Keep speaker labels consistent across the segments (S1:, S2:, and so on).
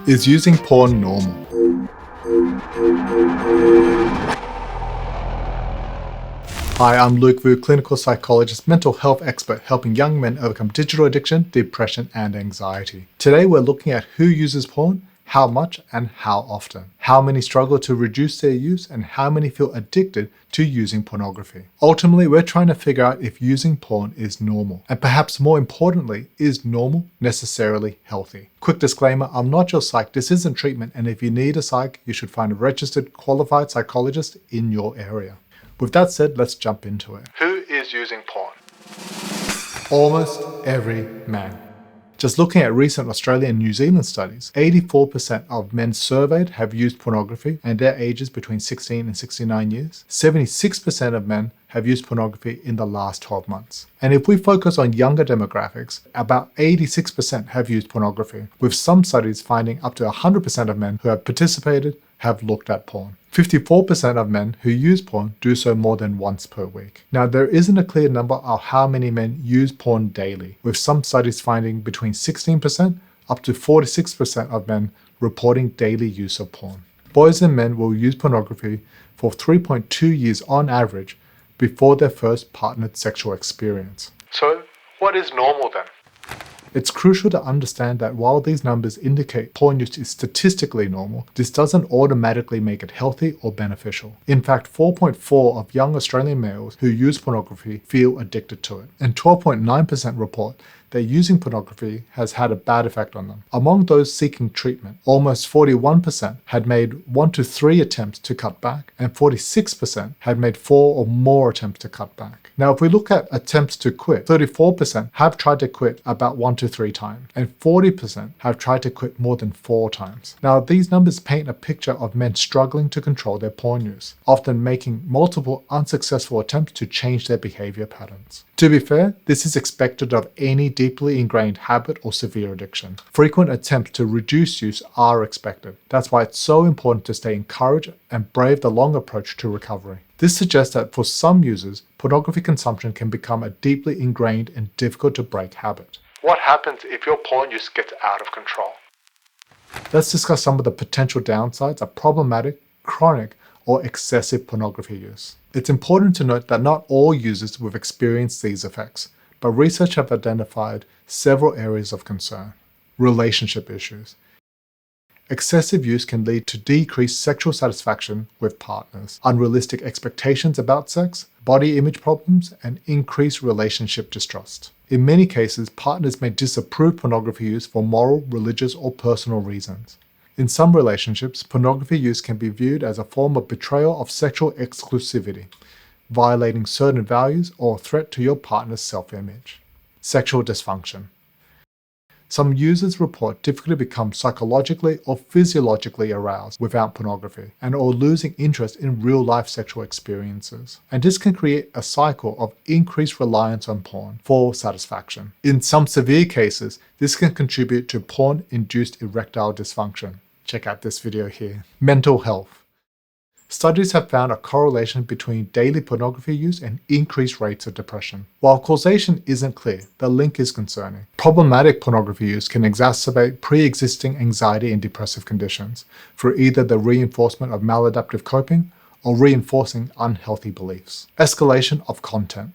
S1: Is using porn normal? Hi, I'm Luke Vu, clinical psychologist, mental health expert, helping young men overcome digital addiction, depression, and anxiety. Today we're looking at who uses porn, how much, and how often. How many struggle to reduce their use, and how many feel addicted to using pornography. Ultimately, we're trying to figure out if using porn is normal, and perhaps more importantly, is normal necessarily healthy? Quick disclaimer, I'm not your psych, this isn't treatment, and if you need a psych, you should find a registered, qualified psychologist in your area. With that said, let's jump into it. Who is using porn? Almost every man. Just looking at recent Australia and New Zealand studies, 84% of men surveyed have used pornography and their ages between 16 and 69 years. 76% of men have used pornography in the last 12 months. And if we focus on younger demographics, about 86% have used pornography, with some studies finding up to 100% of men who have participated have looked at porn. 54% of men who use porn do so more than once per week. Now, there isn't a clear number of how many men use porn daily, with some studies finding between 16% up to 46% of men reporting daily use of porn. Boys and men will use pornography for 3.2 years on average before their first partnered sexual experience. So, what is normal then? It's crucial to understand that while these numbers indicate porn use is statistically normal, this doesn't automatically make it healthy or beneficial. In fact, 4.4% of young Australian males who use pornography feel addicted to it, and 12.9% report that using pornography has had a bad effect on them. Among those seeking treatment, almost 41% had made 1 to 3 attempts to cut back, and 46% had made 4 or more attempts to cut back. Now, if we look at attempts to quit, 34% have tried to quit about 1 to 3 times, and 40% have tried to quit more than 4 times. Now, these numbers paint a picture of men struggling to control their porn use, often making multiple unsuccessful attempts to change their behavior patterns. To be fair, this is expected of any deeply ingrained habit or severe addiction. Frequent attempts to reduce use are expected. That's why it's so important to stay encouraged and brave the long approach to recovery. This suggests that for some users, pornography consumption can become a deeply ingrained and difficult to break habit. What happens if your porn use gets out of control? Let's discuss some of the potential downsides of problematic, chronic, or excessive pornography use. It's important to note that not all users will experience these effects, but research have identified several areas of concern. Relationship issues. Excessive use can lead to decreased sexual satisfaction with partners, unrealistic expectations about sex, body image problems, and increased relationship distrust. In many cases, partners may disapprove pornography use for moral, religious, or personal reasons. In some relationships, pornography use can be viewed as a form of betrayal of sexual exclusivity, violating certain values or a threat to your partner's self-image. Sexual dysfunction. Some users report difficulty to become psychologically or physiologically aroused without pornography, and or losing interest in real-life sexual experiences. And this can create a cycle of increased reliance on porn for satisfaction. In some severe cases, this can contribute to porn-induced erectile dysfunction. Check out this video here. Mental health. Studies have found a correlation between daily pornography use and increased rates of depression. While causation isn't clear, the link is concerning. Problematic pornography use can exacerbate pre-existing anxiety and depressive conditions through either the reinforcement of maladaptive coping or reinforcing unhealthy beliefs. Escalation of content.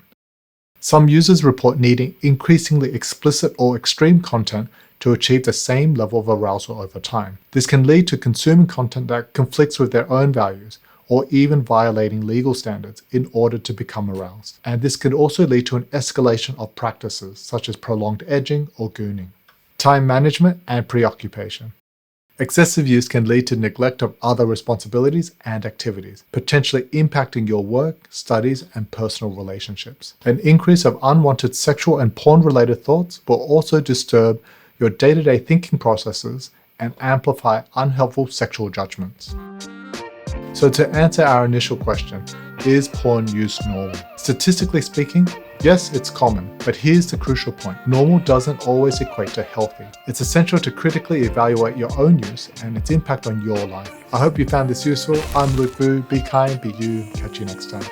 S1: Some users report needing increasingly explicit or extreme content to achieve the same level of arousal over time. This can lead to consuming content that conflicts with their own values, or even violating legal standards in order to become aroused. And this can also lead to an escalation of practices such as prolonged edging or gooning. Time management and preoccupation. Excessive use can lead to neglect of other responsibilities and activities, potentially impacting your work, studies, and personal relationships. An increase of unwanted sexual and porn-related thoughts will also disturb your day-to-day thinking processes and amplify unhelpful sexual judgments. So to answer our initial question, is porn use normal? Statistically speaking, yes, it's common, but here's the crucial point. Normal doesn't always equate to healthy. It's essential to critically evaluate your own use and its impact on your life. I hope you found this useful. I'm Luke Vu. Be kind, be you. Catch you next time.